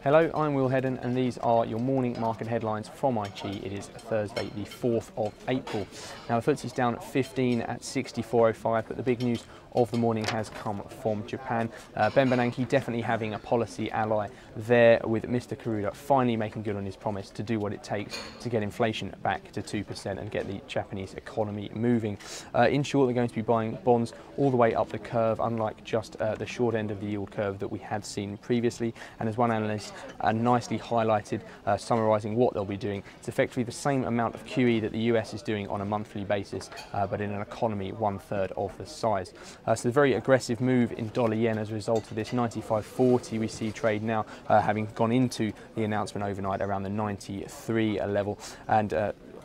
Hello, I'm Will Hedden and these are your morning market headlines from IG. It is Thursday the 4th of April. Now the FTSE's down at 15 at 64.05, but the big news of the morning has come from Japan. Ben Bernanke definitely having a policy ally there, with Mr. Kuroda finally making good on his promise to do what it takes to get inflation back to 2% and get the Japanese economy moving. In short, they're going to be buying bonds all the way up the curve, unlike just the short end of the yield curve that we had seen previously. And as one analyst nicely highlighted, summarising what they'll be doing, it's effectively the same amount of QE that the US is doing on a monthly basis, but in an economy 1/3 of the size. So a very aggressive move in dollar yen as a result of this 95.40 we see trade now, having gone into the announcement overnight around the 93 level, and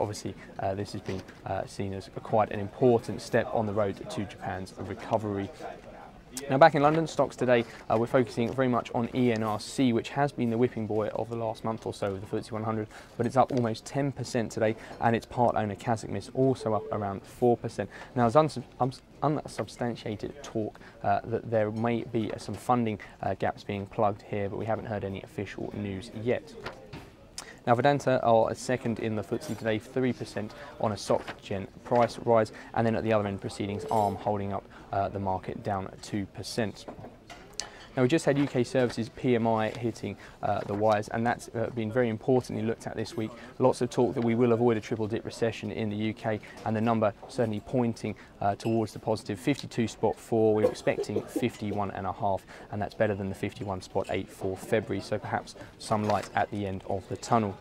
obviously this has been seen as quite an important step on the road to Japan's recovery. Now back in London, stocks today, we're focusing very much on ENRC, which has been the whipping boy of the last month or so of the FTSE 100, but it's up almost 10% today, and its part owner Kazakmis also up around 4%. Now there's unsubstantiated talk that there may be some funding gaps being plugged here, but we haven't heard any official news yet. Now Vedanta are second in the FTSE today, 3% on a SocGen price rise, and then at the other end proceedings, ARM holding up the market down 2%. Now we just had UK services PMI hitting the wires, and that's been very importantly looked at this week. Lots of talk that we will avoid a triple dip recession in the UK, and the number certainly pointing towards the positive 52.4. We're expecting 51.5, and that's better than the 51.8 for February, so perhaps some light at the end of the tunnel.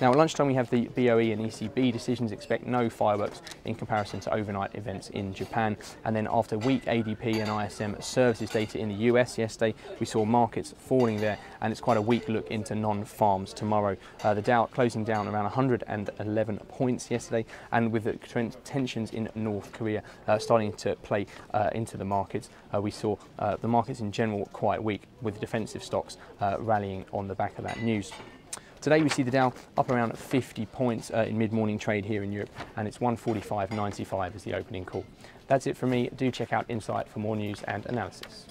Now at lunchtime we have the BOE and ECB decisions. Expect no fireworks in comparison to overnight events in Japan. And then after weak ADP and ISM services data in the US yesterday, we saw markets falling there, and it's quite a weak look into non-farms tomorrow. The Dow closing down around 111 points yesterday, and with the tensions in North Korea starting to play into the markets, we saw the markets in general quite weak, with defensive stocks rallying on the back of that news. Today we see the Dow up around 50 points in mid-morning trade here in Europe, and it's 145.95 as the opening call. That's it from me. Do check out Insight for more news and analysis.